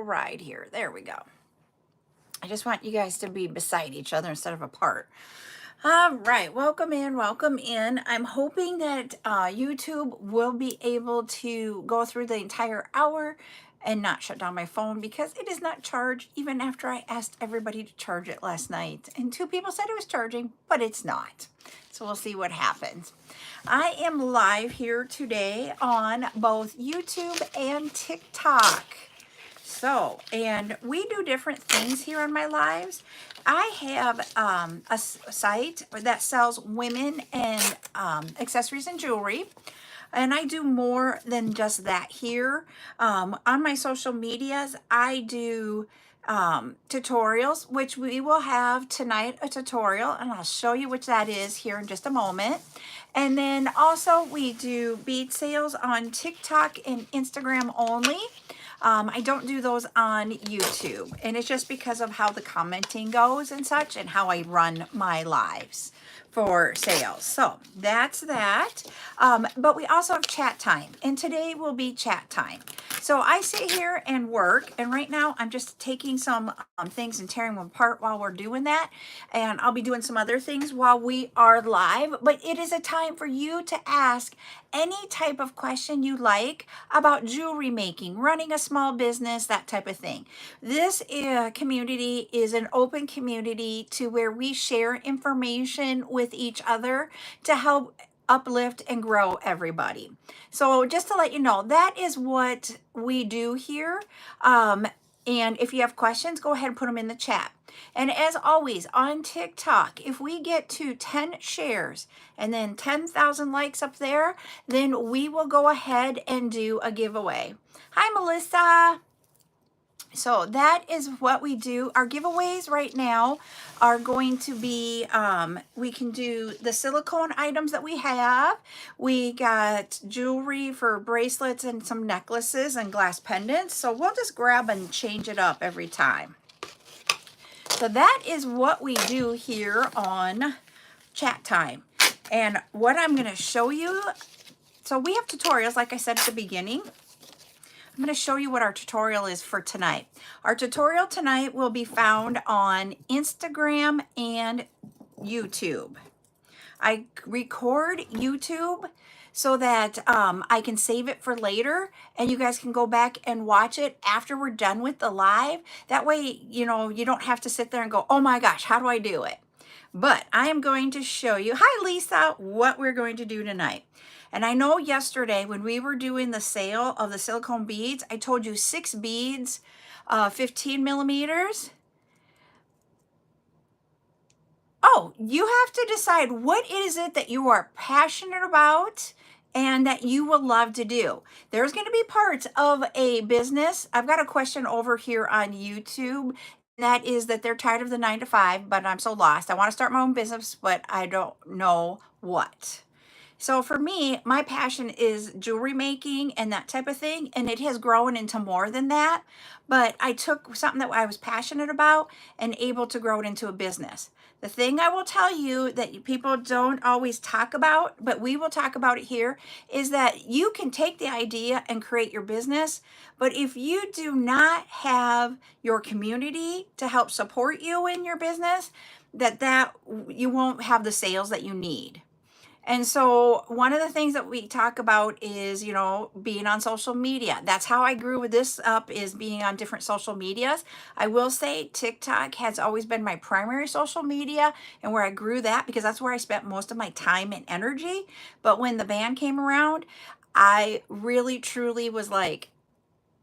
ride here. There we go. I just want you guys to be beside each other instead of apart. All right, welcome in, welcome in. I'm hoping that YouTube will be able to go through the entire hour and not shut down my phone because it is not charged even after I asked everybody to charge it last night. And 2 people said it was charging, but it's not. So we'll see what happens. I am live here today on both YouTube and TikTok. So, and we do different things here on my lives. I have a site that sells women and accessories and jewelry. And I do more than just that here. On my social medias, I do tutorials, which we will have tonight, a tutorial, and I'll show you which that is here in just a moment. And then also we do bead sales on TikTok and Instagram only. I don't do those on YouTube, and it's just because of how the commenting goes and such and how I run my lives for sales. So that's that. But we also have chat time, and today will be chat time. So I sit here and work, and right now I'm just taking some things and tearing them apart while we're doing that. And I'll be doing some other things while we are live, but it is a time for you to ask any type of question you like about jewelry making, running a small business, that type of thing. This community is an open community to where we share information with each other to help uplift and grow everybody. So just to let you know, that is what we do here. And if you have questions, go ahead and put them in the chat. And as always, on TikTok, if we get to 10 shares and then 10,000 likes up there, then we will go ahead and do a giveaway. Hi, Melissa. So that is what we do. Our giveaways right now are going to be, we can do the silicone items that we have. We got jewelry for bracelets and some necklaces and glass pendants. So we'll just grab and change it up every time. So that is what we do here on chat time. And what I'm going to show you, so we have tutorials, like I said at the beginning. I'm going to show you what our tutorial is for tonight. Our tutorial tonight will be found on Instagram and YouTube. I record YouTube so that I can save it for later and you guys can go back and watch it after we're done with the live. That way, you know, you don't have to sit there and go, oh my gosh, how do I do it? But I am going to show you, hi Lisa, what we're going to do tonight. And I know yesterday when we were doing the sale of the silicone beads, I told you 6 beads, 15 millimeters. Oh, you have to decide what is it that you are passionate about and that you will love to do. There's going to be parts of a business. I've got a question over here on YouTube. That is that they're tired of the 9 to 5, but I'm so lost. I want to start my own business, but I don't know what. So for me, my passion is jewelry making and that type of thing, and it has grown into more than that. But I took something that I was passionate about and able to grow it into a business. The thing I will tell you that people don't always talk about, but we will talk about it here, is that you can take the idea and create your business, but if you do not have your community to help support you in your business, that you won't have the sales that you need. And so one of the things that we talk about is, you know, being on social media. That's how I grew with this up, is being on different social medias. I will say TikTok has always been my primary social media and where I grew that because that's where I spent most of my time and energy. But when the band came around, I really truly was like,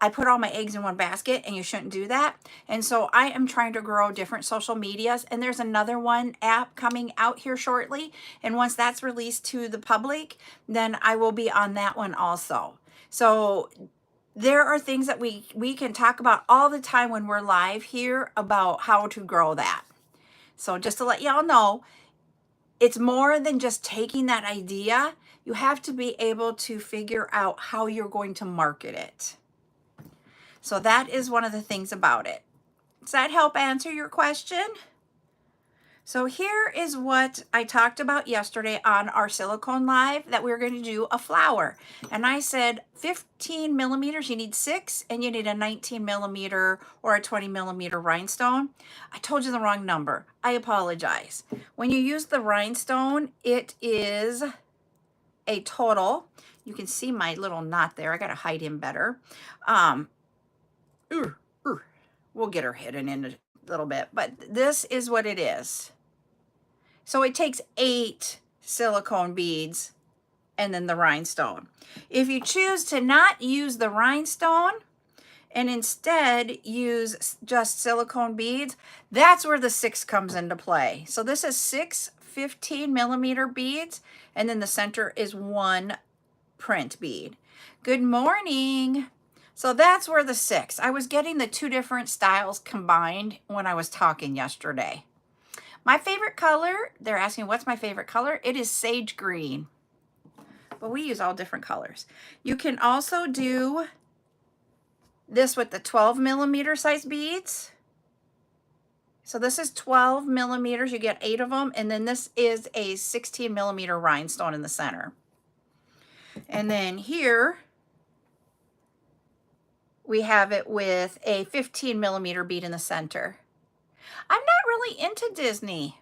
I put all my eggs in one basket and you shouldn't do that. And so I am trying to grow different social medias, and there's another one app coming out here shortly. And once that's released to the public, then I will be on that one also. So there are things that we can talk about all the time when we're live here about how to grow that. So just to let y'all know, it's more than just taking that idea. You have to be able to figure out how you're going to market it. So that is one of the things about it. Does that help answer your question? So here is what I talked about yesterday on our silicone live, that we were going to do a flower. And I said 15 millimeters, you need 6, and you need a 19 millimeter or a 20 millimeter rhinestone. I told you the wrong number. I apologize. When you use the rhinestone, it is a total. You can see my little knot there. I got to hide him better. We'll get her hidden in a little bit, but this is what it is. So it takes 8 silicone beads and then the rhinestone. If you choose to not use the rhinestone and instead use just silicone beads, that's where the 6 comes into play. So this is 6 15 millimeter beads, and then the center is 1 print bead. Good morning. So that's where the 6. I was getting the 2 different styles combined when I was talking yesterday. My favorite color, they're asking what's my favorite color? It is sage green. But we use all different colors. You can also do this with the 12 millimeter size beads. So this is 12 millimeters, you get 8 of them, and then this is a 16 millimeter rhinestone in the center. And then here we have it with a 15 millimeter bead in the center. I'm not really into Disney.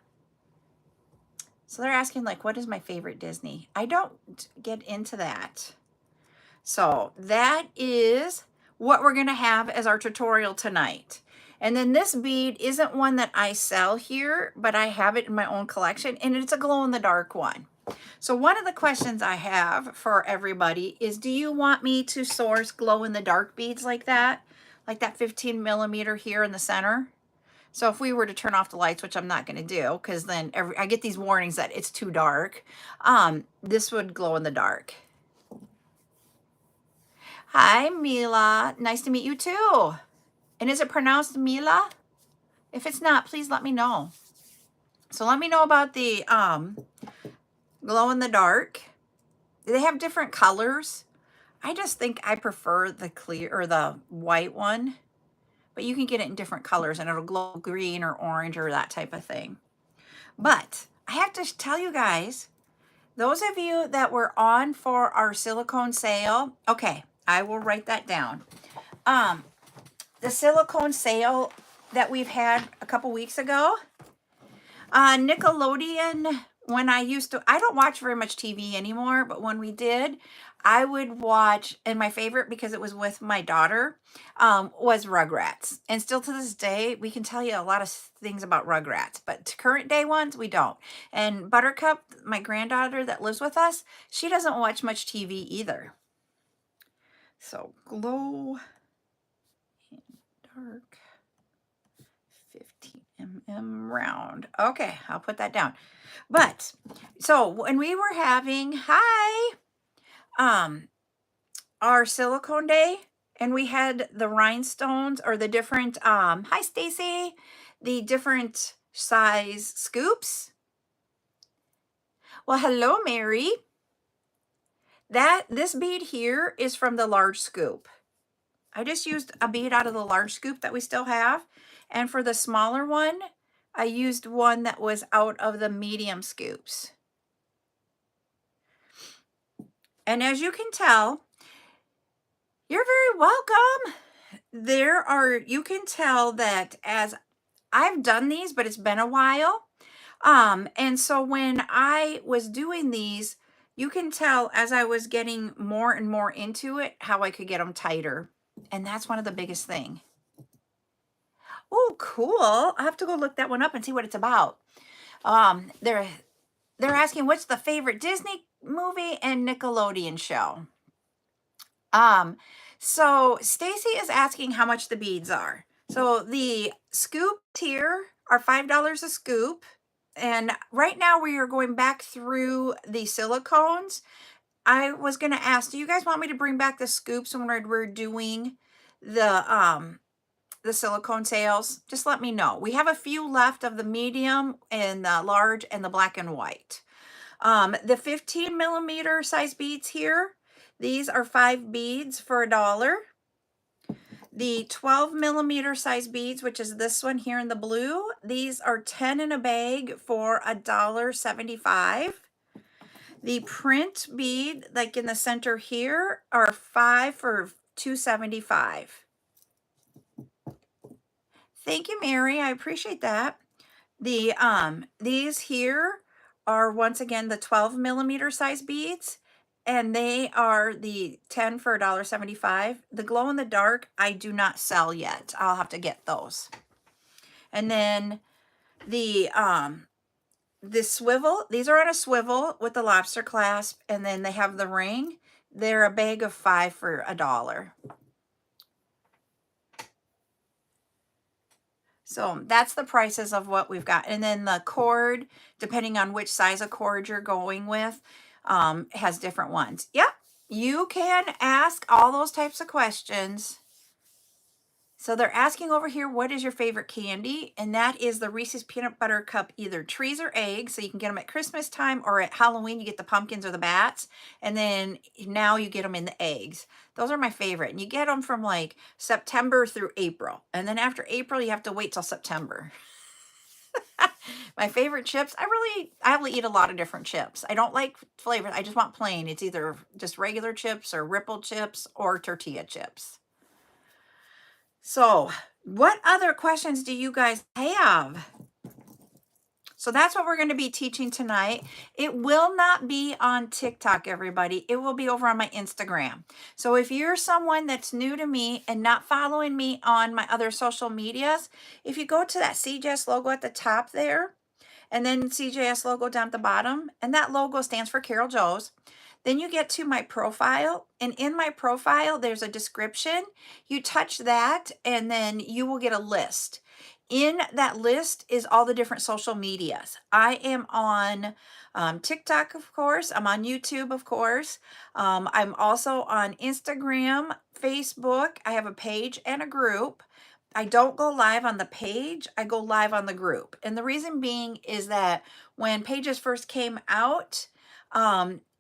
So they're asking, like, what is my favorite Disney? I don't get into that. So that is what we're going to have as our tutorial tonight. And then this bead isn't one that I sell here, but I have it in my own collection, and it's a glow-in-the-dark one. So one of the questions I have for everybody is, do you want me to source glow-in-the-dark beads like that 15 millimeter here in the center? So if we were to turn off the lights, which I'm not going to do, because then I get these warnings that it's too dark, this would glow in the dark. Hi, Mila. Nice to meet you too. And is it pronounced Mila? If it's not, please let me know. So let me know about the glow in the dark. They have different colors. I just think I prefer the clear or the white one. But you can get it in different colors and it'll glow green or orange or that type of thing. But I have to tell you guys, those of you that were on for our silicone sale, okay, I will write that down. The silicone sale that we've had a couple weeks ago, Nickelodeon, when I don't watch very much TV anymore, but when we did, I would watch, and my favorite, because it was with my daughter, was Rugrats. And still to this day, we can tell you a lot of things about Rugrats, but current day ones, we don't. And Buttercup, my granddaughter that lives with us, she doesn't watch much TV either. So glow in dark 15 mm round. Okay, I'll put that down. But so when we were having our silicone day, and we had the rhinestones or the different hi Stacy, the different size scoops. Well, hello Mary. This bead here is from the large scoop. I just used a bead out of the large scoop that we still have, and for the smaller one I used one that was out of the medium scoops. And as you can tell, you're very welcome. You can tell that as I've done these, but it's been a while. And so when I was doing these, you can tell as I was getting more and more into it, how I could get them tighter. And that's one of the biggest thing. Oh, cool. I'll have to go look that one up and see what it's about. They're asking what's the favorite Disney movie and Nickelodeon show. So Stacy is asking how much the beads are. So the scoops here are $5 a scoop. And right now we are going back through the silicones. I was going to ask, do you guys want me to bring back the scoops when we're doing the silicone sales? Just let me know. We have a few left of the medium and the large and the black and white. The 15 millimeter size beads here, these are 5 beads for $1. The 12 millimeter size beads, which is this one here in the blue, these are 10 in a bag for $1.75. The print bead, like in the center here, are 5 for $2.75. Thank you, Mary. I appreciate that. The these here are once again the 12 millimeter size beads, and they are the 10 for $1.75. The glow in the dark I do not sell yet. I'll have to get those. And then the swivel, these are on a swivel with the lobster clasp, and then they have the ring. They're a bag of 5 for $1. So that's the prices of what we've got. And then the cord, depending on which size of cord you're going with, has different ones. Yep, you can ask all those types of questions. So they're asking over here, what is your favorite candy? And that is the Reese's Peanut Butter Cup, either trees or eggs. So you can get them at Christmas time, or at Halloween, you get the pumpkins or the bats. And then now you get them in the eggs. Those are my favorite. And you get them from like September through April. And then after April, you have to wait till September. My favorite chips, I only eat a lot of different chips. I don't like flavors. I just want plain. It's either just regular chips or ripple chips or tortilla chips. So what other questions do you guys have? So that's what we're going to be teaching tonight. It will not be on TikTok, everybody. It will be over on my Instagram. So if you're someone that's new to me and not following me on my other social medias, if you go to that CJS logo at the top there, and then CJS logo down at the bottom, and that logo stands for CarolJo's. Then you get to my profile, and in my profile, there's a description. You touch that, and then you will get a list. In that list is all the different social medias. I am on TikTok, of course. I'm on YouTube, of course. I'm also on Instagram, Facebook. I have a page and a group. I don't go live on the page, I go live on the group. And the reason being is that when pages first came out,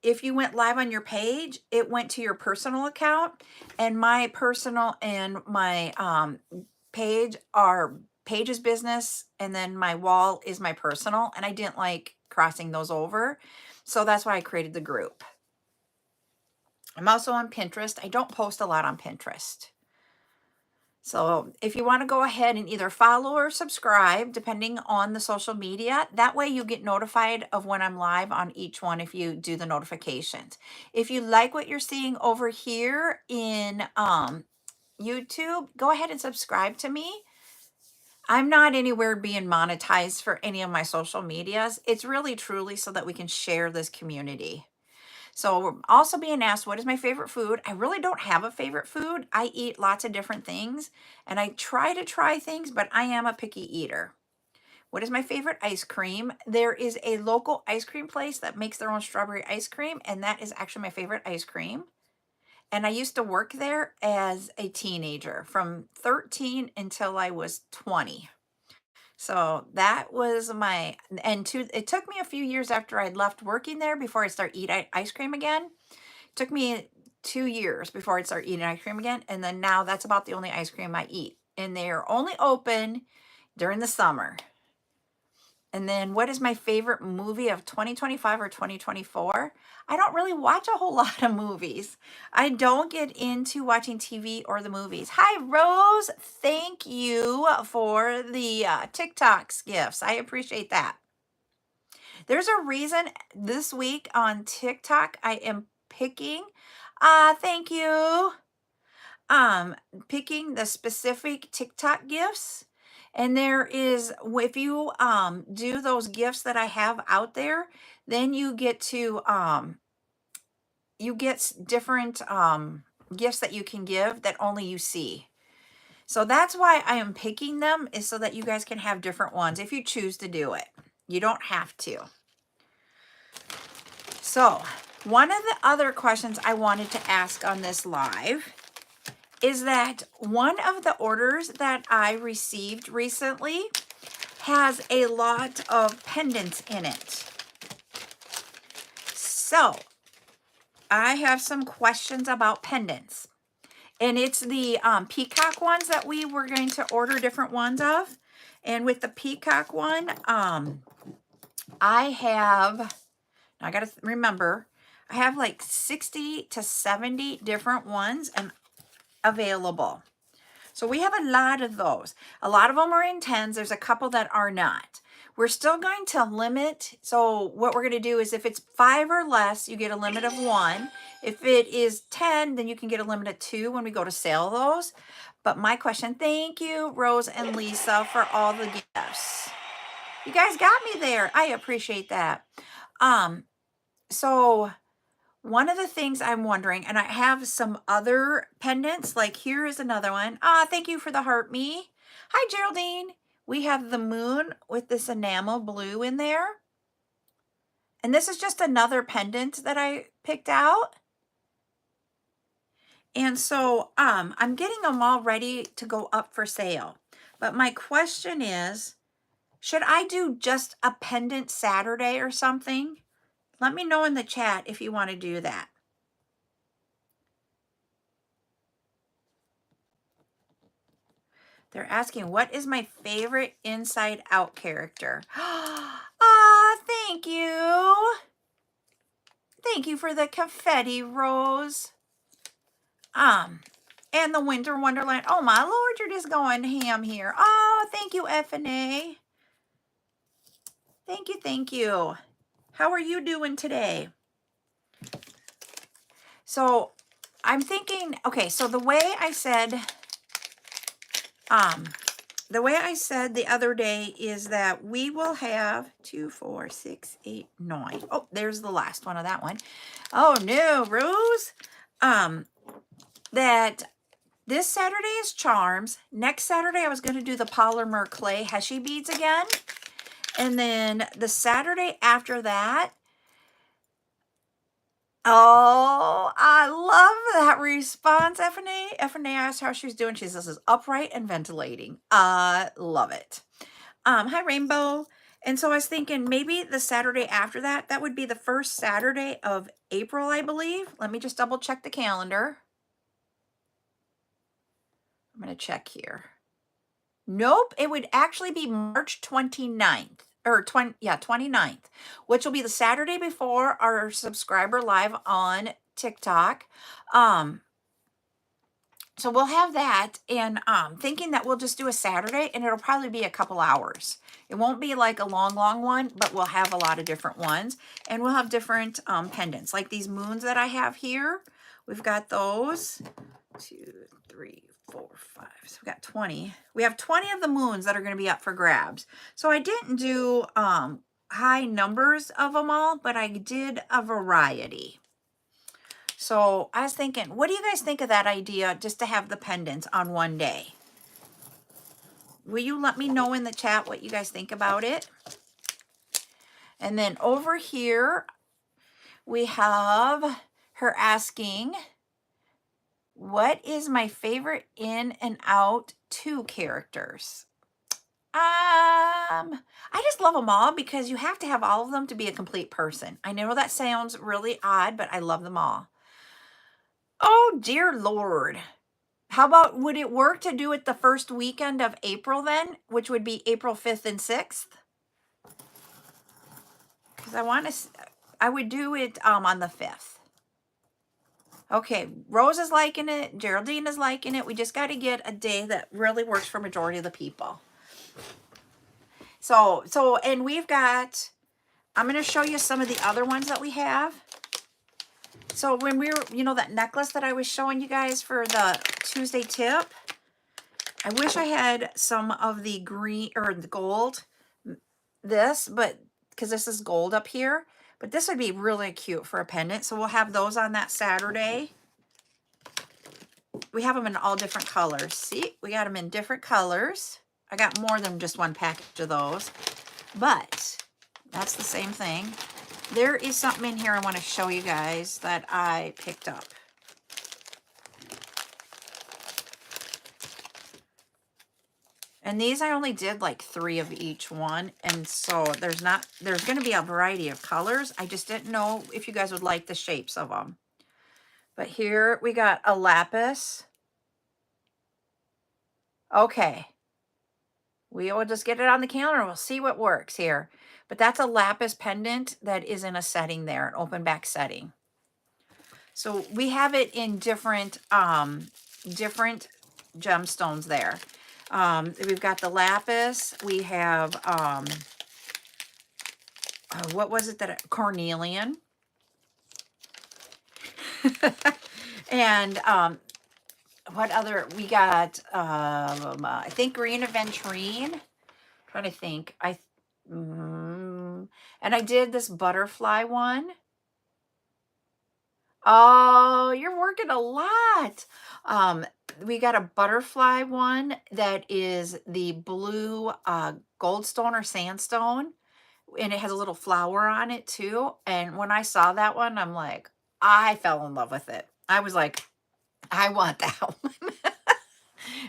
if you went live on your page, it went to your personal account, and my personal and my page are Page's business, and then my wall is my personal, and I didn't like crossing those over. So that's why I created the group. I'm also on Pinterest. I don't post a lot on Pinterest. So if you want to go ahead and either follow or subscribe, depending on the social media, that way you get notified of when I'm live on each one if you do the notifications. If you like what you're seeing over here in YouTube, go ahead and subscribe to me. I'm not anywhere being monetized for any of my social medias. It's really truly so that we can share this community. So we're also being asked, what is my favorite food? I really don't have a favorite food. I eat lots of different things, and I try to try things, but I am a picky eater. What is my favorite ice cream? There is a local ice cream place that makes their own strawberry ice cream, and that is actually my favorite ice cream. And I used to work there as a teenager from 13 until I was 20. So that was my, it took me a few years after I'd left working there before I started eating ice cream again. It took me 2 years before I'd start eating ice cream again. And then now that's about the only ice cream I eat. And they're only open during the summer. And then what is my favorite movie of 2025 or 2024? I don't really watch a whole lot of movies. I don't get into watching TV or the movies. Hi, Rose. Thank you for the TikToks gifts. I appreciate that. There's a reason this week on TikTok I am picking, thank you, picking the specific TikTok gifts. And there is, if you do those gifts that I have out there, then you get to you get different gifts that you can give that only you see. So that's why I am picking them, is so that you guys can have different ones if you choose to do it. You don't have to. So one of the other questions I wanted to ask on this live is that one of the orders that I received recently has a lot of pendants in it. So I have some questions about pendants. And it's the peacock ones that we were going to order different ones of. And with the peacock one, I got to remember, I have like 60 to 70 different ones and available. So we have a lot of those. A lot of them are in 10s. There's a couple that are not. We're still going to limit. So what we're going to do is if it's 5 or less, you get a limit of 1. If it is 10, then you can get a limit of 2 when we go to sell those. But my question, thank you, Rose and Lisa, for all the gifts. You guys got me there. I appreciate that. So one of the things I'm wondering, and I have some other pendants, like here is another one. Thank you for the heart me. Hi, Geraldine. We have the moon with this enamel blue in there. And this is just another pendant that I picked out. And so I'm getting them all ready to go up for sale. But my question is, should I do just a pendant Saturday or something? Let me know in the chat if you want to do that. They're asking, what is my favorite Inside Out character? Thank you. Thank you for the confetti, Rose. And the Winter Wonderland. Oh, my Lord, you're just going ham here. Oh, thank you, F&A. Thank you, thank you. How are you doing today? So I'm thinking, okay, so the way I said the other day is that we will have 2, 4, 6, 8, 9. Oh, there's the last one of that one. Oh no, Rose. That this Saturday is charms. Next Saturday I was going to do the polymer clay Heshy beads again. And then the Saturday after that, oh, I love that response, F&A. F&A asked how she's doing. She says, this is upright and ventilating. I love it. Hi, Rainbow. And so I was thinking maybe the Saturday after that, that would be the first Saturday of April, I believe. Let me just double check the calendar. I'm going to check here. Nope, it would actually be March 29th. Or 29th, which will be the Saturday before our subscriber live on TikTok. So we'll have that, and thinking that we'll just do a Saturday, and it'll probably be a couple hours. It won't be like a long one, but we'll have a lot of different ones, and we'll have different pendants, like these moons that I have here. We've got those. 2, 3, 4, 5. So we've got 20. We have 20 of the moons that are going to be up for grabs. So I didn't do high numbers of them all, but I did a variety. So I was thinking, what do you guys think of that idea, just to have the pendants on one day? Will you let me know in the chat what you guys think about it? And then over here, we have her asking, what is my favorite In and Out 2 characters? I just love them all because you have to have all of them to be a complete person. I know that sounds really odd, but I love them all. Oh, dear Lord. How about, would it work to do it the first weekend of April then, which would be April 5th and 6th? Because I would do it on the 5th. Okay, Rose is liking it. Geraldine is liking it. We just got to get a day that really works for majority of the people. So, and we've got, I'm going to show you some of the other ones that we have. So when we were, that necklace that I was showing you guys for the Tuesday tip, I wish I had some of the green or the gold, but because this is gold up here, but this would be really cute for a pendant. So we'll have those on that Saturday. We have them in all different colors. See, we got them in different colors. I got more than just one package of those, but that's the same thing. There is something in here I want to show you guys that I picked up. And these I only did like 3 of each one. And so there's going to be a variety of colors. I just didn't know if you guys would like the shapes of them. But here we got a lapis. Okay. We will just get it on the calendar. We'll see what works here. But that's a lapis pendant that is in a setting there, an open back setting. So we have it in different gemstones there. We've got the lapis. We have, what was it that, cornelian. And what other, we got, I think green aventurine. Trying to think. And I did this butterfly one. Oh, you're working a lot. We got a butterfly one that is the blue goldstone or sandstone, and it has a little flower on it too. And when I saw that one, I'm like, I fell in love with it. I was like, I want that one.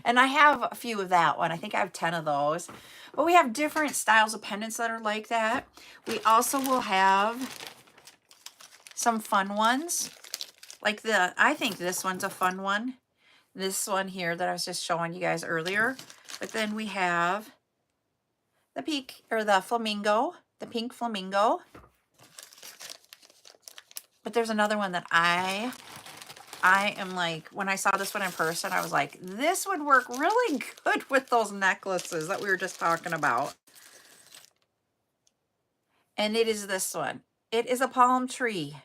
And I have a few of that one. I think I have 10 of those. But we have different styles of pendants that are like that. We also will have some fun ones. Like I think this one's a fun one. This one here that I was just showing you guys earlier. But then we have the the flamingo, the pink flamingo. But there's another one that I am like, when I saw this one in person, I was like, this would work really good with those necklaces that we were just talking about. And it is this one. It is a palm tree.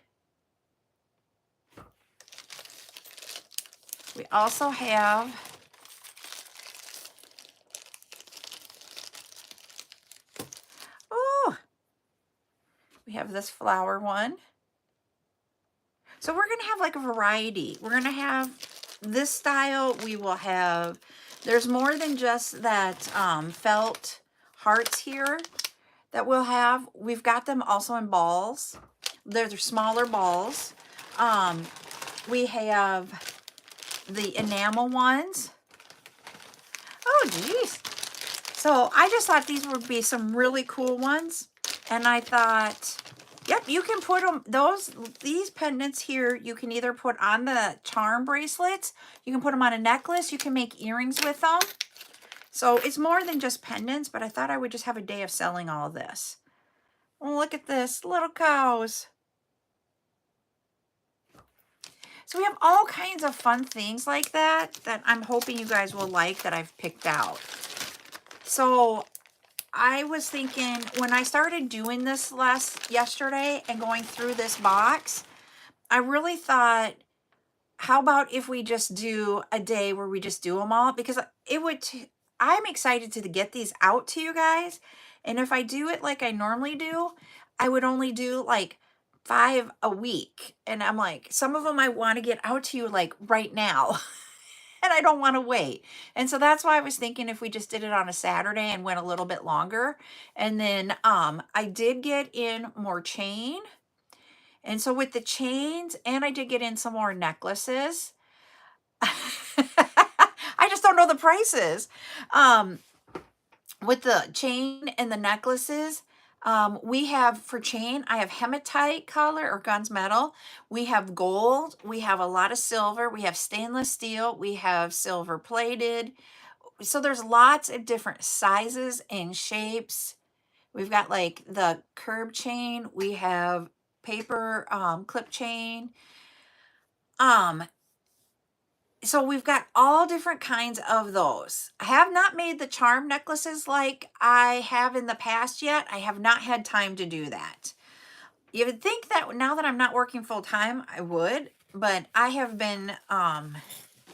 We also have we have this flower one. So we're going to have like a variety. We're going to have this style. We will have, there's more than just that felt hearts here that we'll have. We've got them also in balls. They're smaller balls. We have the enamel ones. Oh, geez. So I just thought these would be some really cool ones. And I thought, yep, you can put them, these pendants here, you can either put on the charm bracelets, you can put them on a necklace, you can make earrings with them. So it's more than just pendants, but I thought I would just have a day of selling all this. Oh, look at this, little cows. So we have all kinds of fun things like that I'm hoping you guys will like that I've picked out. So I was thinking when I started doing this yesterday and going through this box, I really thought, how about if we just do a day where we just do them all? Because I'm excited to get these out to you guys. And if I do it like I normally do, I would only do like 5 a week. And I'm like, some of them I want to get out to you like right now. And I don't want to wait. And so that's why I was thinking if we just did it on a Saturday and went a little bit longer. And then I did get in more chain. And so with the chains, and I did get in some more necklaces. I just don't know the prices. With the chain and the necklaces, we have for chain, I have hematite color or gunmetal. We have gold. We have a lot of silver. We have stainless steel. We have silver plated. So there's lots of different sizes and shapes. We've got like the curb chain. We have paper clip chain. So we've got all different kinds of those. I have not made the charm necklaces like I have in the past yet. I have not had time to do that. You would think that now that I'm not working full time, I would, but I have been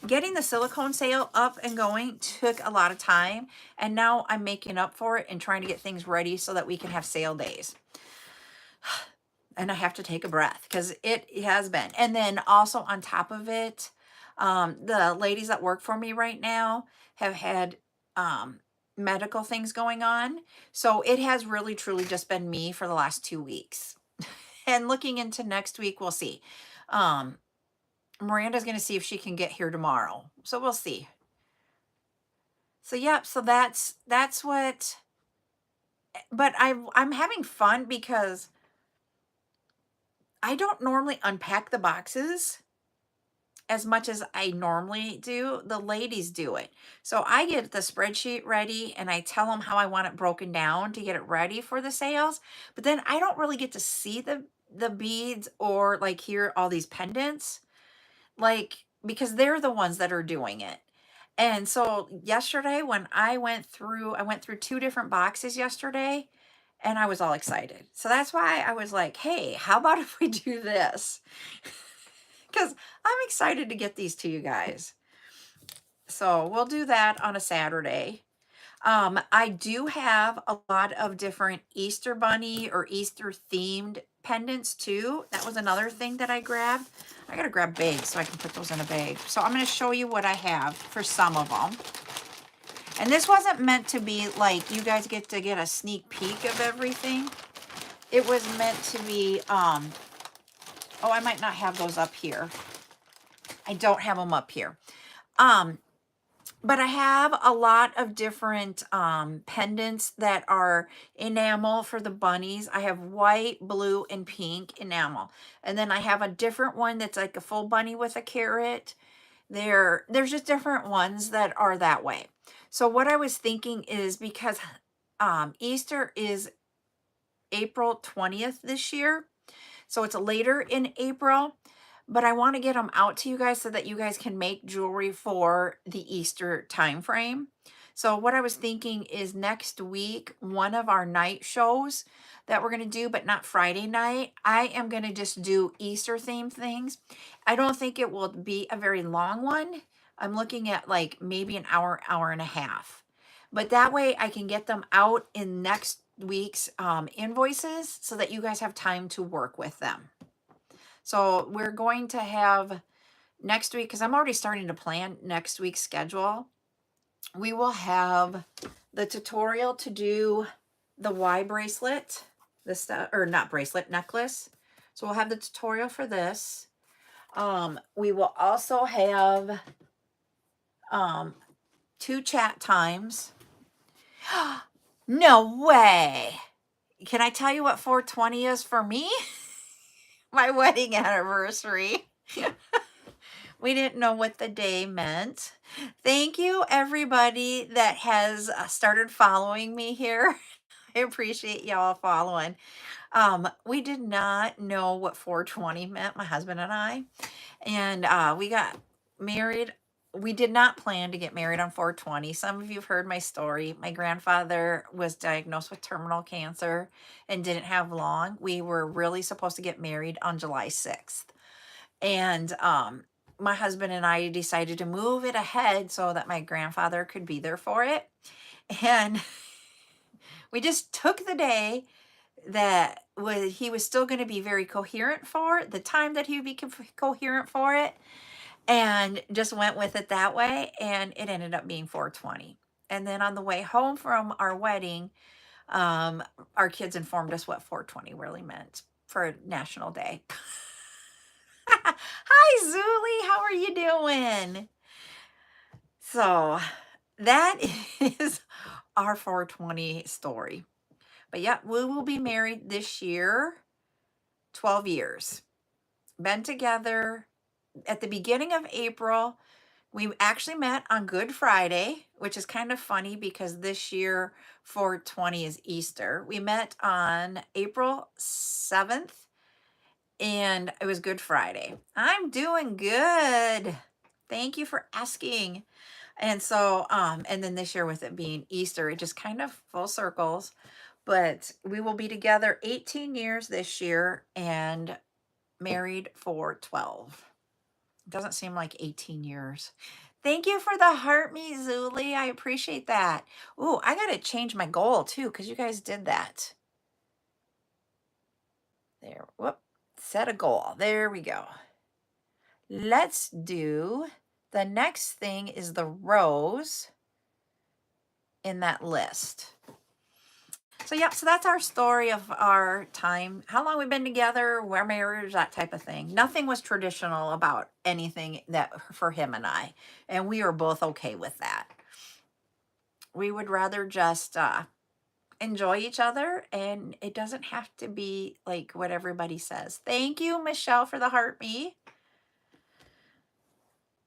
getting the silicone sale up and going took a lot of time, and now I'm making up for it and trying to get things ready so that we can have sale days. And I have to take a breath because it has been. And then also on top of it, the ladies that work for me right now have had medical things going on. So it has really, truly just been me for the last 2 weeks. And looking into next week, we'll see. Miranda's going to see if she can get here tomorrow. So we'll see. So, yep. So that's what, but I'm having fun because I don't normally unpack the boxes. as much as I normally do. The ladies do it. So I get the spreadsheet ready and I tell them how I want it broken down to get it ready for the sales. But then I don't really get to see the beads or like hear all these pendants, like, because they're the ones that are doing it. And so yesterday when I went through two different boxes yesterday and I was all excited. So that's why I was like, hey, how about if we do this? Because I'm excited to get these to you guys. So we'll do that on a Saturday. I do have a lot of different Easter bunny or Easter themed pendants too. That was another thing that I grabbed. I gotta grab bags so I can put those in a bag. So I'm gonna show you what I have for some of them. And this wasn't meant to be like you guys get to get a sneak peek of everything. It was meant to be, oh, I might not have those up here. I don't have them up here. But I have a lot of different pendants that are enamel for the bunnies. I have white, blue, and pink enamel. And then I have a different one that's like a full bunny with a carrot. There's just different ones that are that way. So what I was thinking is because Easter is April 20th this year, so it's later in April, but I want to get them out to you guys so that you guys can make jewelry for the Easter time frame. So what I was thinking is next week, one of our night shows that we're going to do, but not Friday night, I am going to just do Easter themed things. I don't think it will be a very long one. I'm looking at like maybe an hour, hour and a half. But that way I can get them out in next week's invoices so that you guys have time to work with them. So we're going to have next week, because I'm already starting to plan next week's schedule. We will have the tutorial to do the Y bracelet, or not bracelet, necklace. So we'll have the tutorial for this. We will also have 2 chat times. No way. Can I tell you what 420 is for me? My wedding anniversary. We didn't know what the day meant. Thank you, everybody that has started following me here. I appreciate y'all following. We did not know what 420 meant, my husband and I. And we got married. We did not plan to get married on 420. Some of you have heard my story. My grandfather was diagnosed with terminal cancer and didn't have long. We were really supposed to get married on July 6th. And my husband and I decided to move it ahead so that my grandfather could be there for it. And we just took the day that he was still going to be very coherent for, the time that he would be coherent for it, and just went with it that way. And it ended up being 420. And then on the way home from our wedding, our kids informed us what 420 really meant for National Day. Hi, Zuli. How are you doing? So that is our 420 story. But yeah, we will be married this year, 12 years. Been together at the beginning of April. We actually met on Good Friday, which is kind of funny because this year 420 is Easter. We met on April 7th and it was Good Friday. I'm doing good. Thank you for asking. And so, and then this year with it being Easter, it just kind of full circles. But we will be together 18 years this year and married for 12. Doesn't seem like 18 years. Thank you for the heart me, Zuli. I appreciate that. Ooh, I got to change my goal too because you guys did that. There. Whoop. Set a goal. There we go. Let's do the next thing is the rose in that list. So, yep, so that's our story of our time, how long we've been together, we're married, that type of thing. Nothing was traditional about anything that for him and I, and we are both okay with that. We would rather just enjoy each other, and it doesn't have to be like what everybody says. Thank you, Michelle, for the heart me.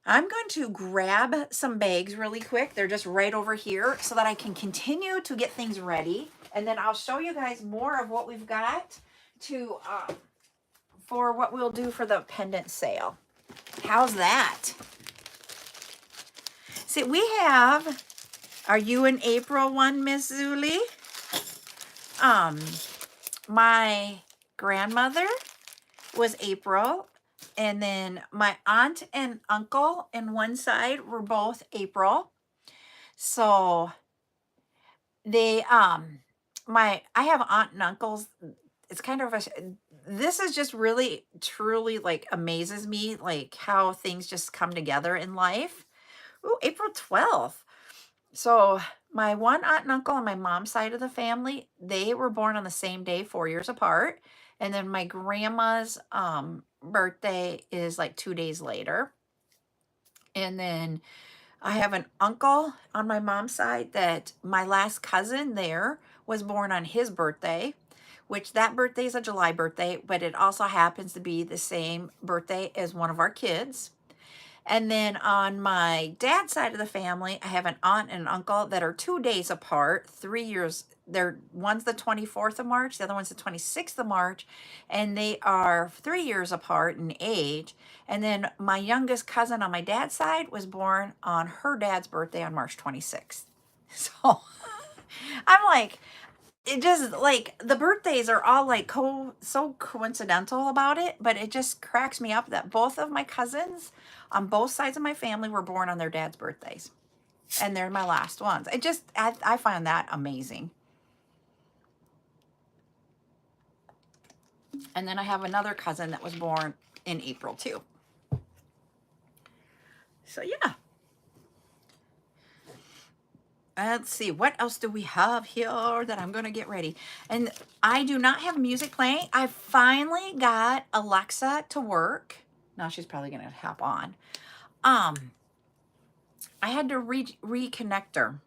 I'm going to grab some bags really quick. They're just right over here so that I can continue to get things ready. And then I'll show you guys more of what we've got to for what we'll do for the pendant sale. How's that? See, we have, are you an April one, Miss Zuli? My grandmother was April, and then my aunt and uncle in one side were both April. So they I have aunt and uncles. It's kind of a, this is just really truly like amazes me, like how things just come together in life. Ooh, April 12th. So my one aunt and uncle on my mom's side of the family, they were born on the same day, 4 years apart. And then my grandma's birthday is like 2 days later. And then I have an uncle on my mom's side that my last cousin there was born on his birthday, which that birthday is a July birthday, but it also happens to be the same birthday as one of our kids. And then on my dad's side of the family, I have an aunt and an uncle that are 2 days apart, 3 years. One's the 24th of March, the other one's the 26th of March, and they are 3 years apart in age. And then my youngest cousin on my dad's side was born on her dad's birthday on March 26th. So I'm like, it just like the birthdays are all like so coincidental about it, but it just cracks me up that both of my cousins on both sides of my family were born on their dad's birthdays, and they're my last ones. I find that amazing. And then I have another cousin that was born in April too. So yeah. Let's see, what else do we have here that I'm going to get ready? And I do not have music playing. I finally got Alexa to work. Now she's probably going to hop on. I had to reconnect her.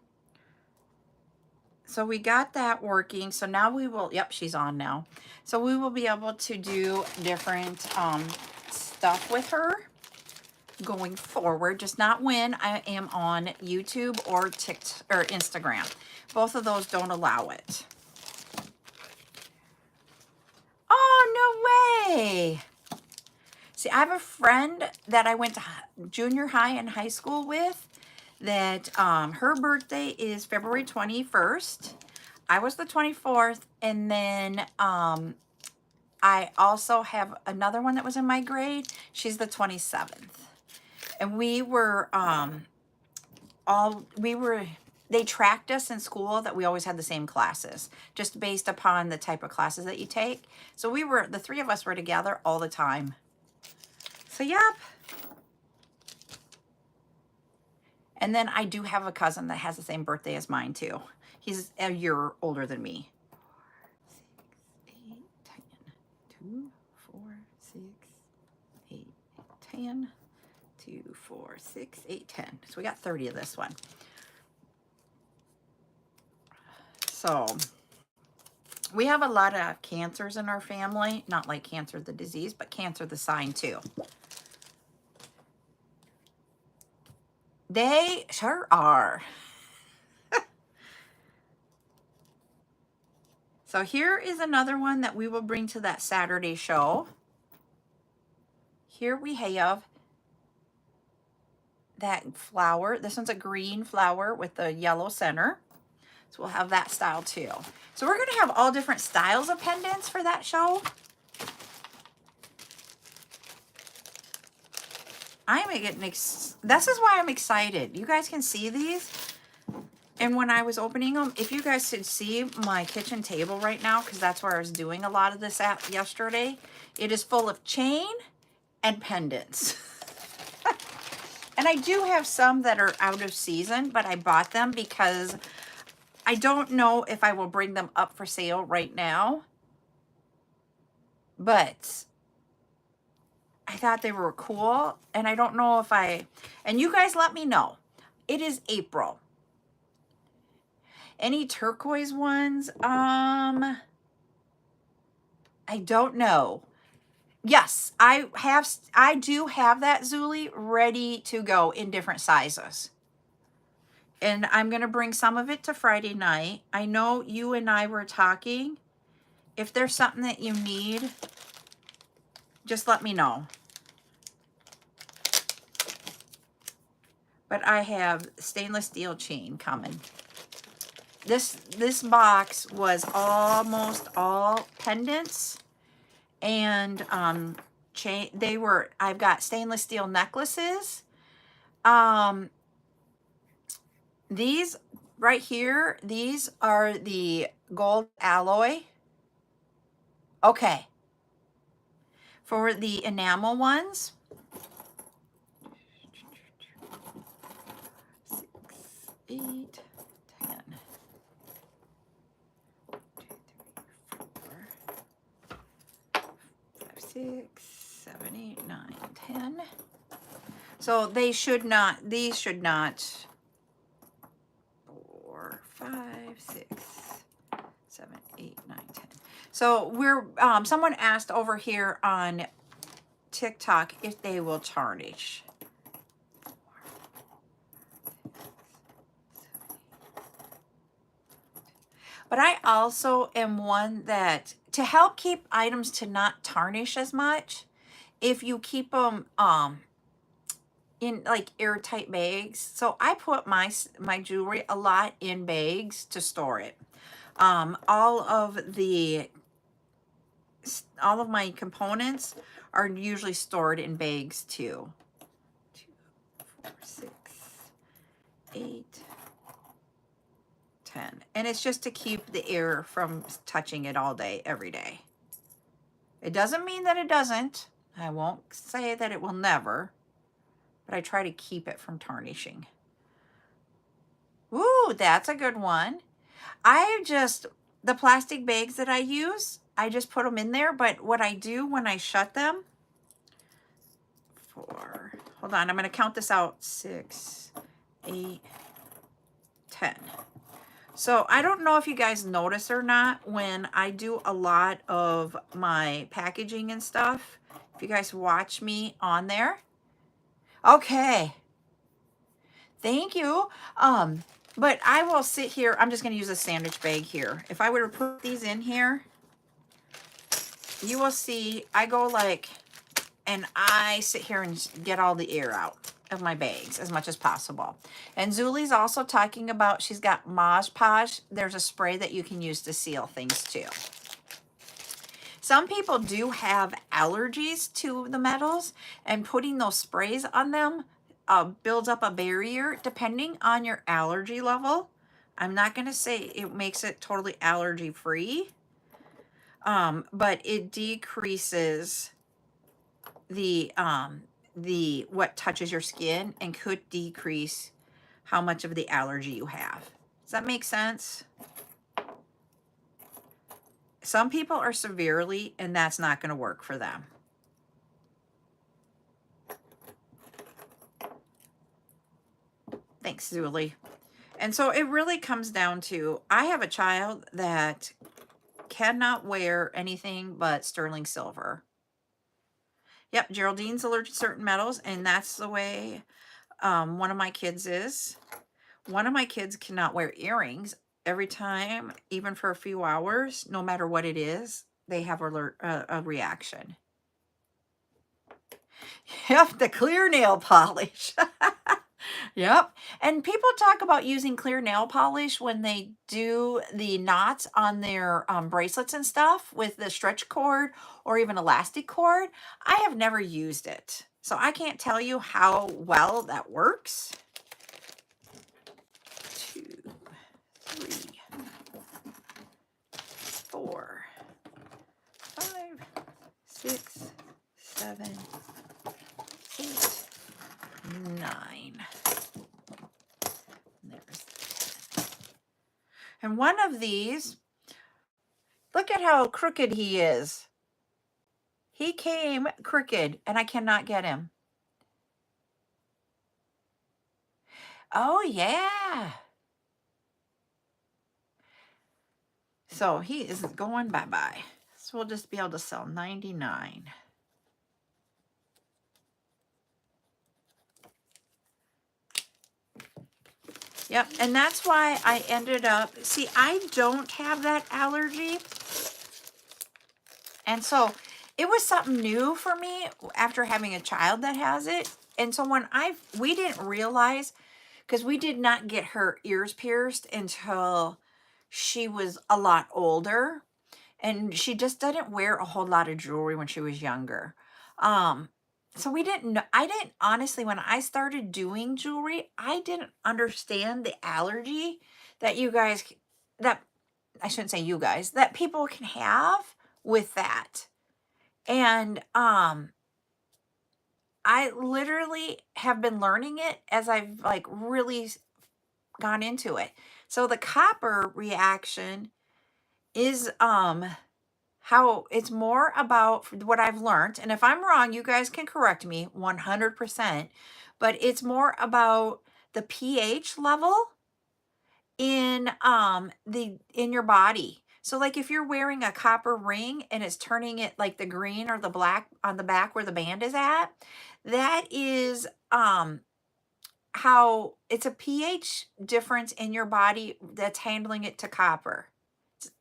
So we got that working. So now we will, yep, she's on now. So we will be able to do different stuff with her going forward, just not when I am on YouTube or TikTok or Instagram. Both of those don't allow it. Oh, no way. See, I have a friend that I went to junior high and high school with that her birthday is February 21st. I was the 24th, and then I also have another one that was in my grade. She's the 27th. And we were they tracked us in school that we always had the same classes, just based upon the type of classes that you take. So the three of us were together all the time. So yep. And then I do have a cousin that has the same birthday as mine too. He's a year older than me. 2, 4, 6, 8, 10. So we got 30 of this one. So we have a lot of cancers in our family. Not like cancer the disease, but cancer the sign too. They sure are. So here is another one that we will bring to that Saturday show. Here we have that flower. This one's a green flower with the yellow center. So we'll have that style too. So we're going to have all different styles of pendants for that show. This is why I'm excited. You guys can see these. And when I was opening them, if you guys could see my kitchen table right now, because that's where I was doing a lot of this at yesterday, it is full of chain and pendants. And I do have some that are out of season, but I bought them because I don't know if I will bring them up for sale right now. But I thought they were cool, and I don't know if and you guys let me know. It is April. Any turquoise ones? I don't know. Yes, I do have that Zuli ready to go in different sizes. And I'm going to bring some of it to Friday night. I know you and I were talking. If there's something that you need, just let me know. But I have stainless steel chain coming. This box was almost all pendants and chain. I've got stainless steel necklaces. These right here, these are the gold alloy. Okay. For the enamel ones, 6, 8, 10, 6, 7, 8, 9, 10. So they should not, these should not, 4, 5, 6, 7, 8, 9, 10. So we're, someone asked over here on TikTok if they will tarnish. But I also am one that, to help keep items to not tarnish as much, if you keep them in like airtight bags. So I put my jewelry a lot in bags to store it. All of my components are usually stored in bags too. 2, 4, 6, 8, 10. And it's just to keep the air from touching it all day, every day. It doesn't mean that it doesn't. I won't say that it will never, but I try to keep it from tarnishing. Ooh, that's a good one. The plastic bags that I use, I just put them in there. But what I do when I shut them, hold on, I'm going to count this out. 6, 8, 10. So I don't know if you guys notice or not when I do a lot of my packaging and stuff. If you guys watch me on there. Okay. Thank you. But I will sit here. I'm just going to use a sandwich bag here. If I were to put these in here, you will see I go like, and I sit here and get all the air out of my bags as much as possible. And Zuli's also talking about, she's got Mod Podge. There's a spray that you can use to seal things too. Some people do have allergies to the metals, and putting those sprays on them builds up a barrier depending on your allergy level. I'm not going to say it makes it totally allergy free, but it decreases the what touches your skin and could decrease how much of the allergy you have. Does that make sense? Some people are severely, and that's not going to work for them. Thanks, Zuli. And so it really comes down to, I have a child that cannot wear anything but sterling silver. Yep, Geraldine's allergic to certain metals, and that's the way one of my kids is. One of my kids cannot wear earrings. Every time, even for a few hours, no matter what it is, they have a reaction. Yep, the clear nail polish. Yep. And people talk about using clear nail polish when they do the knots on their bracelets and stuff with the stretch cord or even elastic cord. I have never used it, so I can't tell you how well that works. 2, 3, 4, 5, 6, 7, 8, 9. There's 10. And one of these, look at how crooked he is. He came crooked and I cannot get him. Oh, yeah. So he is going bye-bye. So we'll just be able to sell 99. Yep, and that's why I ended up, see, I don't have that allergy. And so it was something new for me after having a child that has it. And so when we didn't realize, because we did not get her ears pierced until she was a lot older. And she just didn't wear a whole lot of jewelry when she was younger. Um, so we didn't know, I didn't honestly, when I started doing jewelry, I didn't understand the allergy that you guys, that I shouldn't say you guys, that people can have with that. And I literally have been learning it as I've like really gone into it. So the copper reaction is how it's more about what I've learned. And if I'm wrong, you guys can correct me 100%, but it's more about the pH level in your body. So like if you're wearing a copper ring and it's turning it like the green or the black on the back where the band is at, that is how it's a pH difference in your body that's handling it to copper.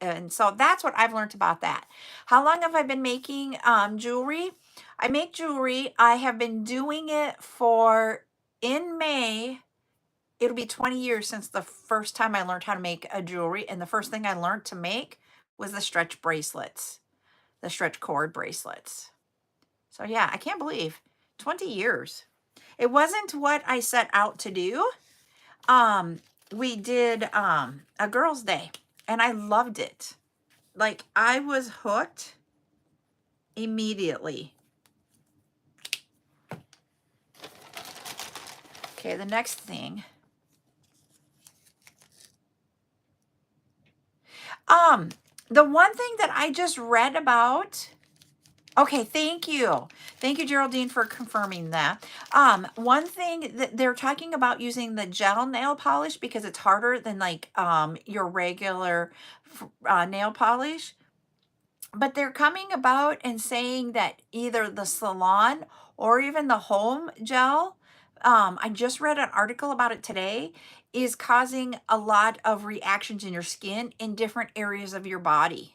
And so that's what I've learned about that. How long have I been making jewelry? I make jewelry. I have been doing it for, in May, it'll be 20 years since the first time I learned how to make a jewelry. And the first thing I learned to make was the stretch bracelets, the stretch cord bracelets. So yeah, I can't believe 20 years. It wasn't what I set out to do. We did a girls' day and I loved it. Like I was hooked immediately. Okay, the next thing. The one thing that I just read about. Okay, thank you. Thank you, Geraldine, for confirming that. One thing that they're talking about using the gel nail polish because it's harder than like your regular nail polish. But they're coming about and saying that either the salon or even the home gel, I just read an article about it today, is causing a lot of reactions in your skin in different areas of your body.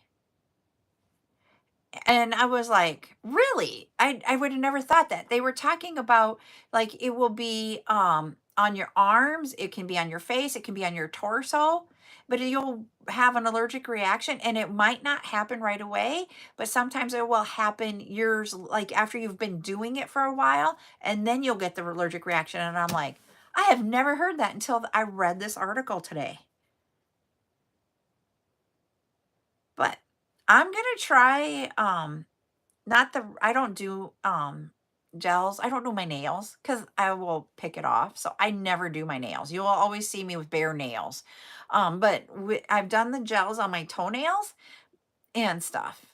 And I was like, really? I would have never thought that. They were talking about like it will be on your arms, it can be on your face, it can be on your torso, but you'll have an allergic reaction and it might not happen right away, but sometimes it will happen years like after you've been doing it for a while and then you'll get the allergic reaction. And I'm like, I have never heard that until I read this article today. But I'm gonna try not the I don't do gels. I don't do my nails because I will pick it off. So I never do my nails. You will always see me with bare nails. But I've done the gels on my toenails and stuff.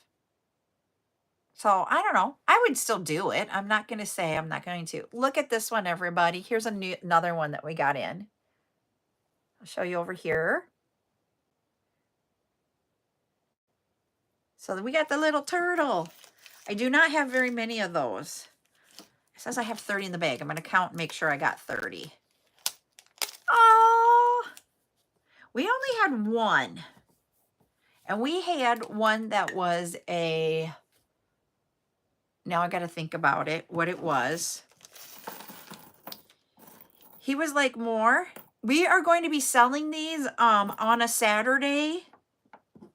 So I don't know. I would still do it. I'm not going to say I'm not going to. Look at this one, everybody. Here's another one that we got in. I'll show you over here. So we got the little turtle. I do not have very many of those. It says I have 30 in the bag. I'm going to count and make sure I got 30. Oh, we only had one. And we had one that was a, now I got to think about it, what it was. He was like more. We are going to be selling these on a Saturday.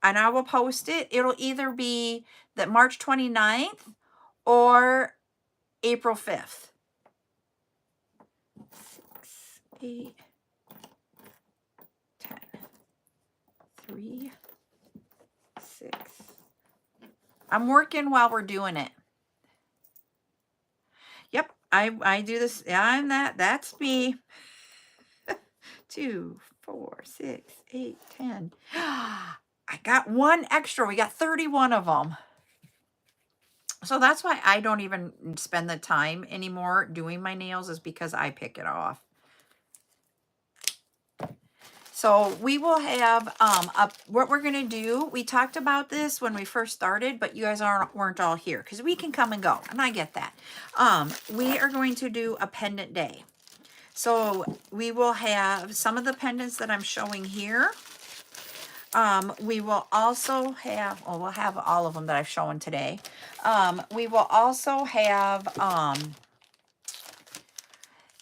And I will post it. It'll either be the March 29th or April 5th. 6, 8, 10, 3, 6. I'm working while we're doing it. Yep, I do this. I'm that's me. 2, 4, 6, 8, 10. I got one extra. We got 31 of them. So that's why I don't even spend the time anymore doing my nails, is because I pick it off. So we will have what we're going to do. We talked about this when we first started, but you guys weren't all here because we can come and go. And I get that. We are going to do a pendant day. So we will have some of the pendants that I'm showing here. We will also have, oh, we'll have all of them that I've shown today. We will also have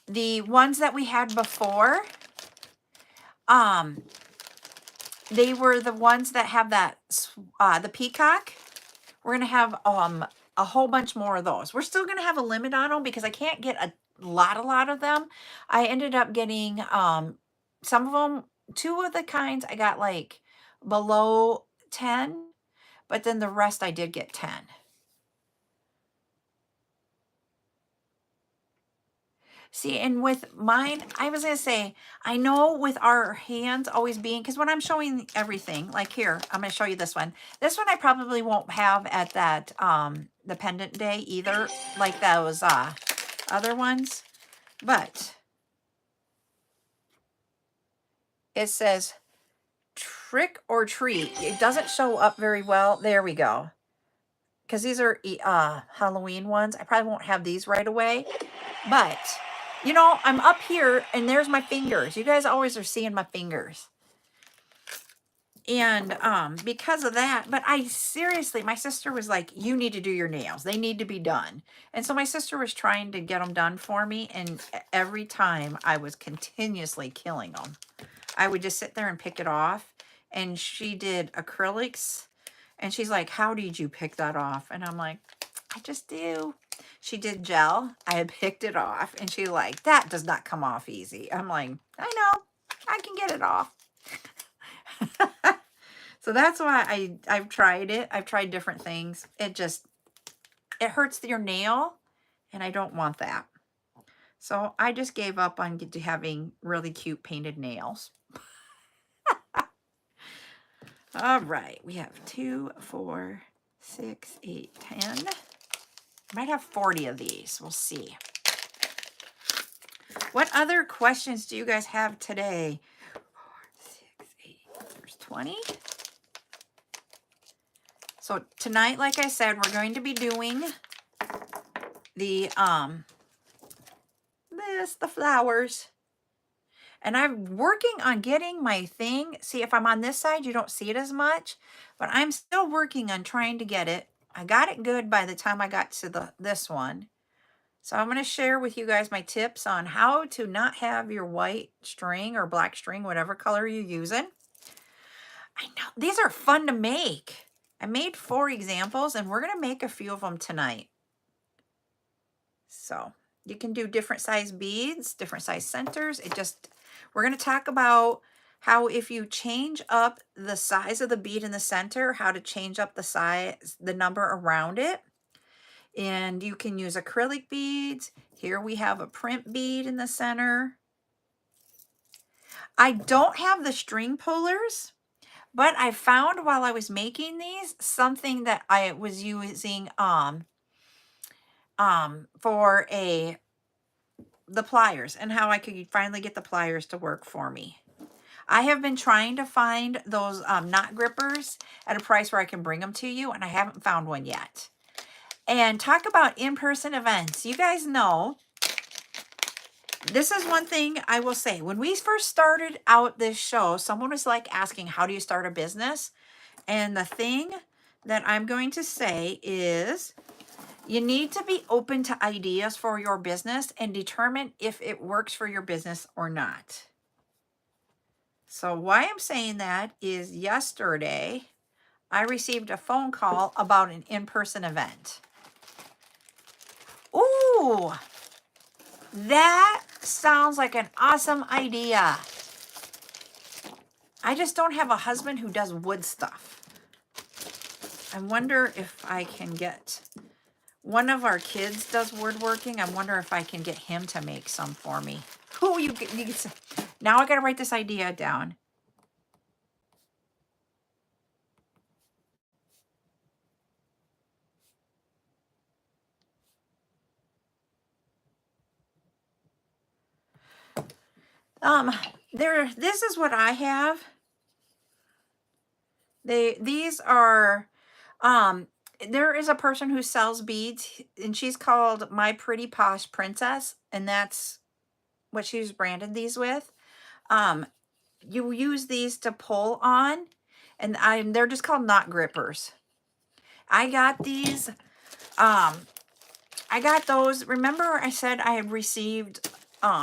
the ones that we had before. They were the ones that have that, the peacock. We're going to have a whole bunch more of those. We're still going to have a limit on them because I can't get a lot of them. I ended up getting some of them, 2 of the kinds I got like below 10, but then the rest I did get 10. See, and with mine, I was going to say, I know with our hands always being, because when I'm showing everything, like here, I'm going to show you this one. This one I probably won't have at that, the pendant day either, like those other ones. But it says trick or treat. It doesn't show up very well. There we go. Because these are Halloween ones. I probably won't have these right away. But, you know, I'm up here and there's my fingers. You guys always are seeing my fingers. And because of that, but I seriously, my sister was like, you need to do your nails. They need to be done. And so my sister was trying to get them done for me. And every time I was continuously killing them. I would just sit there and pick it off. And she did acrylics. And she's like, how did you pick that off? And I'm like, I just do. She did gel. I had picked it off. And she like, that does not come off easy. I'm like, I know. I can get it off. So that's why I've tried it. I've tried different things. It hurts your nail. And I don't want that. So I just gave up on having really cute painted nails. All right, we have 2, 4, 6, 8, 10. Might have 40 of these. We'll see. What other questions do you guys have today? 4, 6, 8, there's 20. So tonight, like I said, we're going to be doing the the flowers. And I'm working on getting my thing. See, if I'm on this side, you don't see it as much. But I'm still working on trying to get it. I got it good by the time I got to this one. So I'm going to share with you guys my tips on how to not have your white string or black string, whatever color you're using. I know, these are fun to make. I made 4 examples, and we're going to make a few of them tonight. So you can do different size beads, different size centers. We're going to talk about how if you change up the size of the bead in the center, how to change up the size, the number around it. And you can use acrylic beads. Here we have a print bead in the center. I don't have the string pullers, but I found while I was making these something that I was using for the pliers, and how I could finally get the pliers to work for me. I have been trying to find those knot grippers at a price where I can bring them to you, and I haven't found one yet. And talk about in-person events. You guys know, this is one thing I will say. When we first started out this show, someone was like asking, how do you start a business? And the thing that I'm going to say is, you need to be open to ideas for your business and determine if it works for your business or not. So why I'm saying that is yesterday, I received a phone call about an in-person event. Ooh, that sounds like an awesome idea. I just don't have a husband who does wood stuff. I wonder if I can get... One of our kids does woodworking. I wonder if I can get him to make some for me. Who you now I got to write this idea down. This is what I have. These are there is a person who sells beads, and she's called My Pretty Posh Princess, and that's what she's branded these with. Um, you use these to pull on, and they're just called knot grippers. I got these. I got those. Remember I said I had received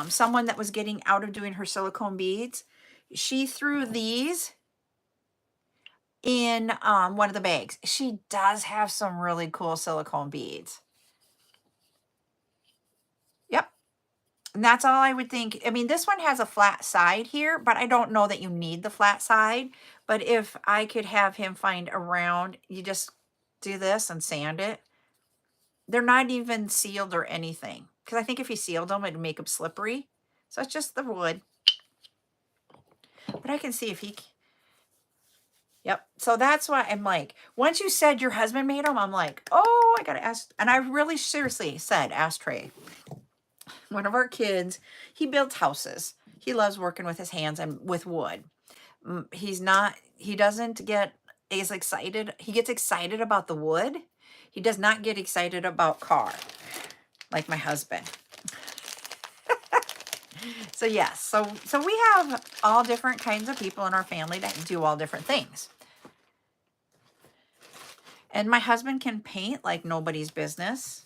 someone that was getting out of doing her silicone beads. She threw these in one of the bags. She does have some really cool silicone beads. Yep. And that's all I would think. I mean, this one has a flat side here, but I don't know that you need the flat side. But if I could have him find a round, you just do this and sand it. They're not even sealed or anything. Because I think if you sealed them, it'd make them slippery. So it's just the wood. But I can see if he... Yep. So that's why I'm like, once you said your husband made them, I'm like, oh, I got to ask. And I really seriously said, ask Trey. One of our kids, he builds houses. He loves working with his hands and with wood. He doesn't get as excited. He gets excited about the wood. He does not get excited about car, like my husband. So yes, so we have all different kinds of people in our family that do all different things. And my husband can paint like nobody's business.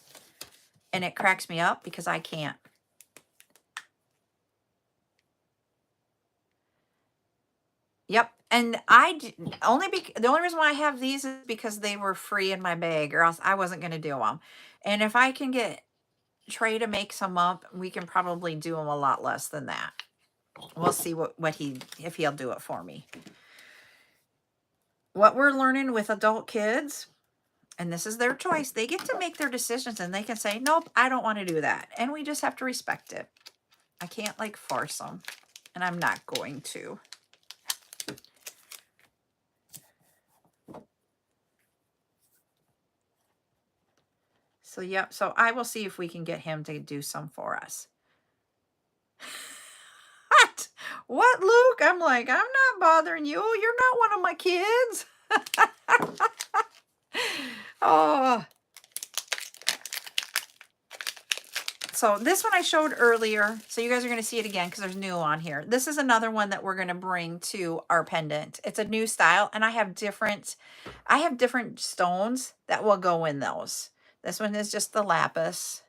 And it cracks me up because I can't. Yep. And the only reason why I have these is because they were free in my bag, or else I wasn't going to do them. And if I can get Trey to make some up, we can probably do them a lot less than that. We'll see if he'll do it for me. What we're learning with adult kids, and this is their choice, they get to make their decisions, and they can say, nope, I don't want to do that. And we just have to respect it. I can't like force them, and I'm not going to. So, yep. So I will see if we can get him to do some for us. What? What, Luke? I'm like, I'm not bothering you. You're not one of my kids. Oh. So this one I showed earlier. So you guys are going to see it again because there's new on here. This is another one that we're going to bring to our pendant. It's a new style, and I have different stones that will go in those. This one is just the lapis.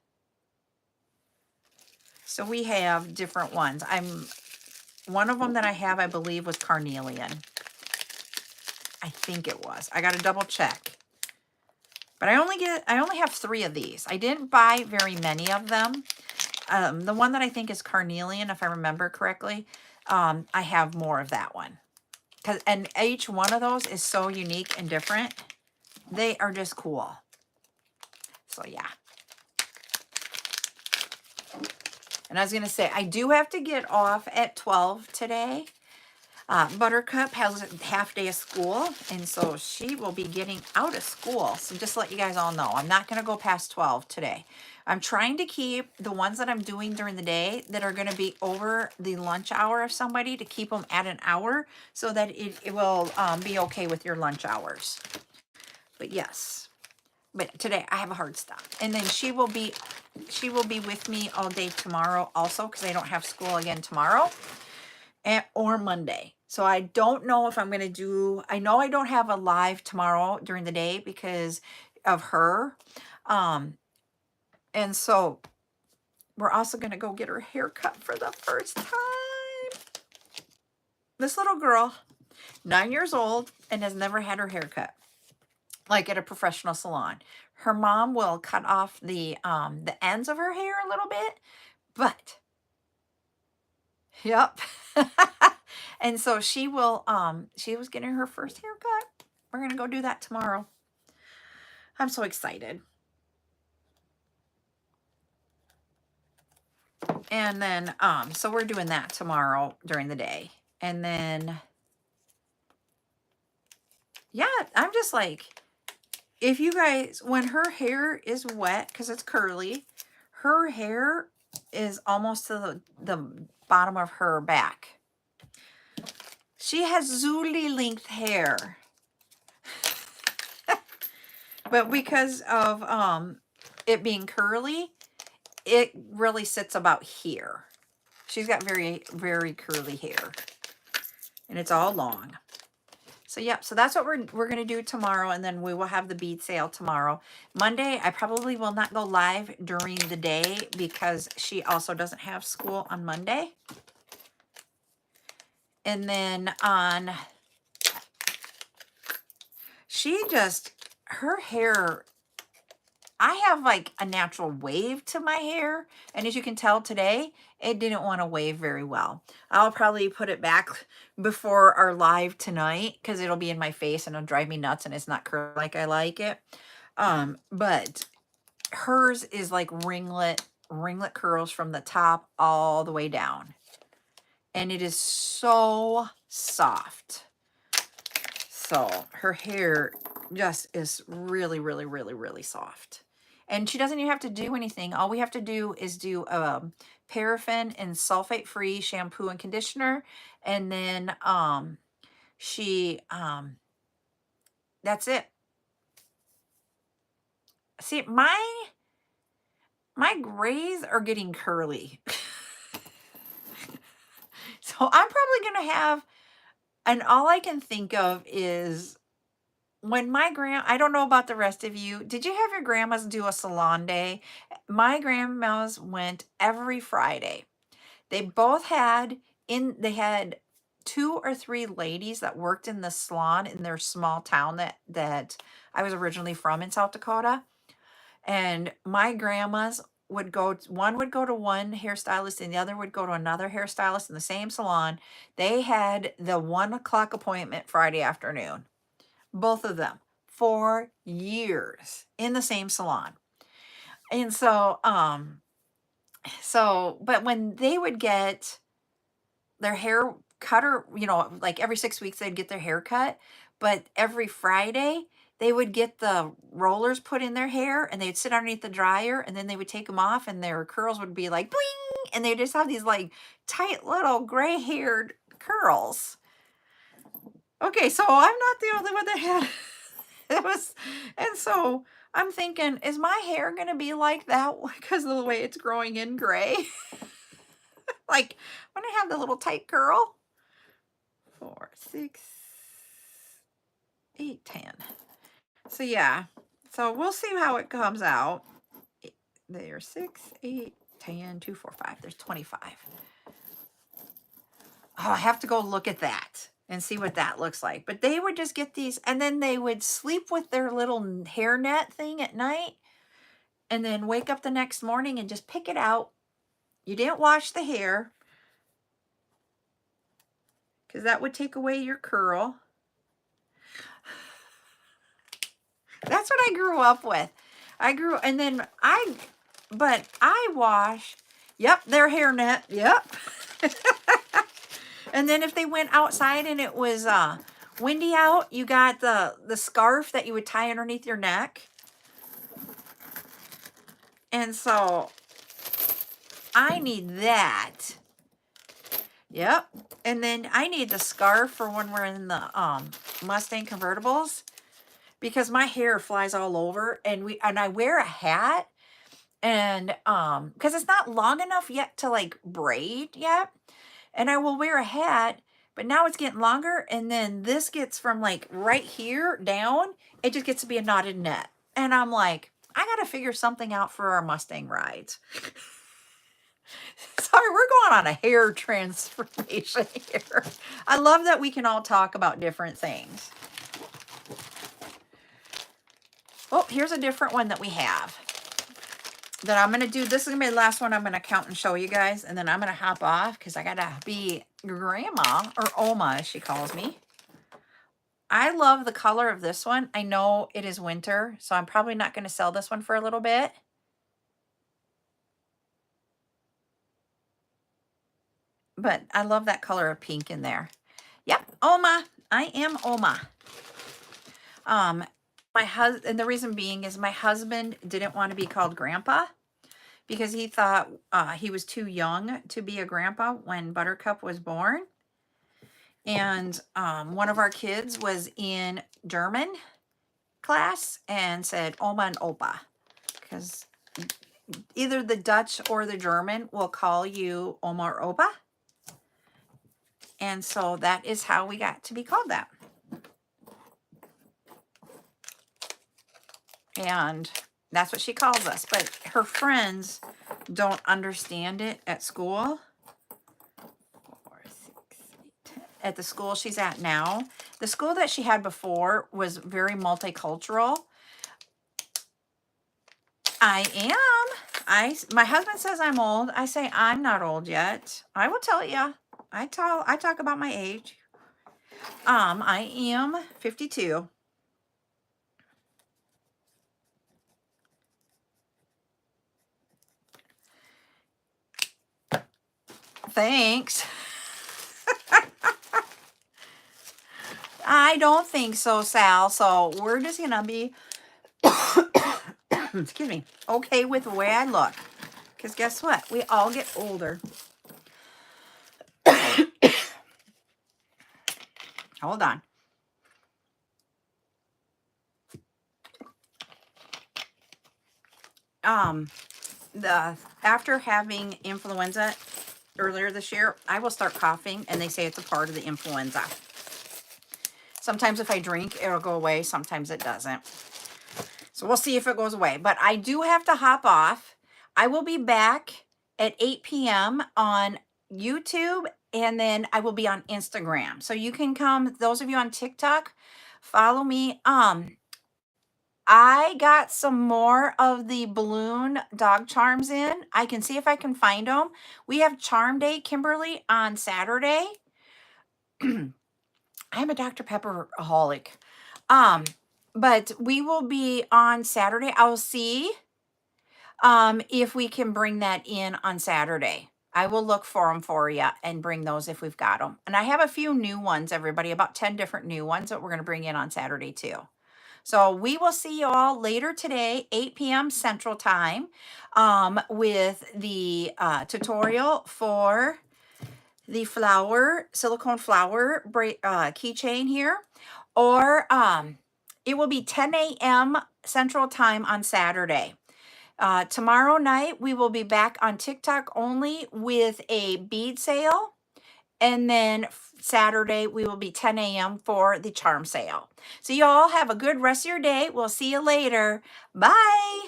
So we have different ones. One of them that I have, I believe, was carnelian. I think it was. I got to double check. But I only have 3 of these. I didn't buy very many of them. The one that I think is carnelian, if I remember correctly, I have more of that one. And each one of those is so unique and different. They are just cool. So yeah. And I was going to say, I do have to get off at 12 today. Buttercup has a half day of school, and so she will be getting out of school. So just to let you guys all know, I'm not going to go past 12 today. I'm trying to keep the ones that I'm doing during the day that are going to be over the lunch hour of somebody, to keep them at an hour so that it will be okay with your lunch hours. But yes. But today I have a hard stop. And then she will be with me all day tomorrow also, because I don't have school again tomorrow or Monday. So I don't know if I'm going to do, I know I don't have a live tomorrow during the day because of her. And so we're also going to go get her hair cut for the first time. This little girl, 9 years old, and has never had her hair cut, like at a professional salon. Her mom will cut off the ends of her hair a little bit, but yep. And so she was getting her first haircut. We're going to go do that tomorrow. I'm so excited. And then, so we're doing that tomorrow during the day. And then, yeah, I'm just like, if you guys, when her hair is wet, because it's curly, her hair is almost to the bottom of her back. She has Zuli length hair. But because of it being curly, it really sits about here. She's got very, very curly hair. And it's all long. So, yep. So that's what we're going to do tomorrow. And then we will have the bead sale tomorrow. Monday, I probably will not go live during the day because she also doesn't have school on Monday. And then on, her hair, I have like a natural wave to my hair. And as you can tell today, it didn't want to wave very well. I'll probably put it back before our live tonight because it'll be in my face and it'll drive me nuts and it's not curly like I like it. But hers is like ringlet curls from the top all the way down. And it is so soft. So her hair just is really, really, really, really soft. And she doesn't even have to do anything. All we have to do is do paraffin and sulfate-free shampoo and conditioner. And then that's it. See, my grays are getting curly. So I'm probably going to have, and all I can think of is when I don't know about the rest of you. Did you have your grandmas do a salon day? My grandmas went every Friday. They both had, they had 2 or 3 ladies that worked in the salon in their small town that I was originally from in South Dakota. And my grandmas would go, one would go to one hairstylist and the other would go to another hairstylist in the same salon. They had the 1 o'clock appointment Friday afternoon. Both of them for years in the same salon. And so, but when they would get their hair cut, or, like every 6 weeks, they'd get their hair cut, but every Friday, they would get the rollers put in their hair and they'd sit underneath the dryer and then they would take them off and their curls would be like, bling, and they just have these like tight little gray haired curls. Okay, so I'm not the only one that had and so I'm thinking, is my hair going to be like that because of the way it's growing in gray? Like, when I have the little tight curl. 4, 6, 8, 10. So yeah, so we'll see how it comes out. There's 6, 8, 10, 2, 4, 5. There's 25. Oh, I have to go look at that and see what that looks like. But they would just get these, and then they would sleep with their little hairnet thing at night, and then wake up the next morning and just pick it out. You didn't wash the hair, because that would take away your curl. That's what I grew up with. But I wash, yep, their hairnet, yep. And then if they went outside and it was windy out, you got the scarf that you would tie underneath your neck. And so I need that. Yep. And then I need the scarf for when we're in the Mustang convertibles, because my hair flies all over, and I wear a hat, and because it's not long enough yet to like braid yet, and I will wear a hat, but now it's getting longer, and then this gets from like right here down, it just gets to be a knotted net, and I'm like, I gotta figure something out for our Mustang rides. Sorry, we're going on a hair transformation here. I love that we can all talk about different things. Oh, here's a different one that we have that I'm going to do. This is going to be the last one I'm going to count and show you guys. And then I'm going to hop off because I got to be grandma, or Oma as she calls me. I love the color of this one. I know it is winter, so I'm probably not going to sell this one for a little bit. But I love that color of pink in there. Yep, Oma. I am Oma. My husband, and the reason being is my husband didn't want to be called grandpa because he thought he was too young to be a grandpa when Buttercup was born. And one of our kids was in German class and said Oma and Opa, because either the Dutch or the German will call you Oma or Opa. And so that is how we got to be called that. And that's what she calls us. But her friends don't understand it at school. 4, 6, 8, 10. At the school she's at now. The school that she had before was very multicultural. I am. My husband says I'm old. I say I'm not old yet. I will tell you. I talk about my age. I am 52. Thanks. I don't think so, Sal. So we're just gonna be excuse me, okay with the way I look. Because guess what? We all get older. Hold on. After having influenza earlier this year, I will start coughing, and they say it's a part of the influenza. Sometimes if I drink, it'll go away. Sometimes it doesn't. So we'll see if it goes away. But I do have to hop off. I will be back at 8 p.m. on YouTube, and then I will be on Instagram. So you can come, those of you on TikTok, follow me. I got some more of the balloon dog charms in. I can see if I can find them. We have Charm Day, Kimberly, on Saturday. I'm a Dr. Pepper-aholic. But we will be on Saturday. I'll see if we can bring that in on Saturday. I will look for them for you and bring those if we've got them. And I have a few new ones, everybody, about 10 different new ones that we're going to bring in on Saturday too. So we will see you all later today, 8 p.m. Central Time, with the tutorial for the silicone flower keychain here. Or it will be 10 a.m. Central Time on Saturday. Tomorrow night, we will be back on TikTok only with a bead sale. And then Saturday, we will be 10 a.m. for the charm sale. So you all have a good rest of your day. We'll see you later. Bye.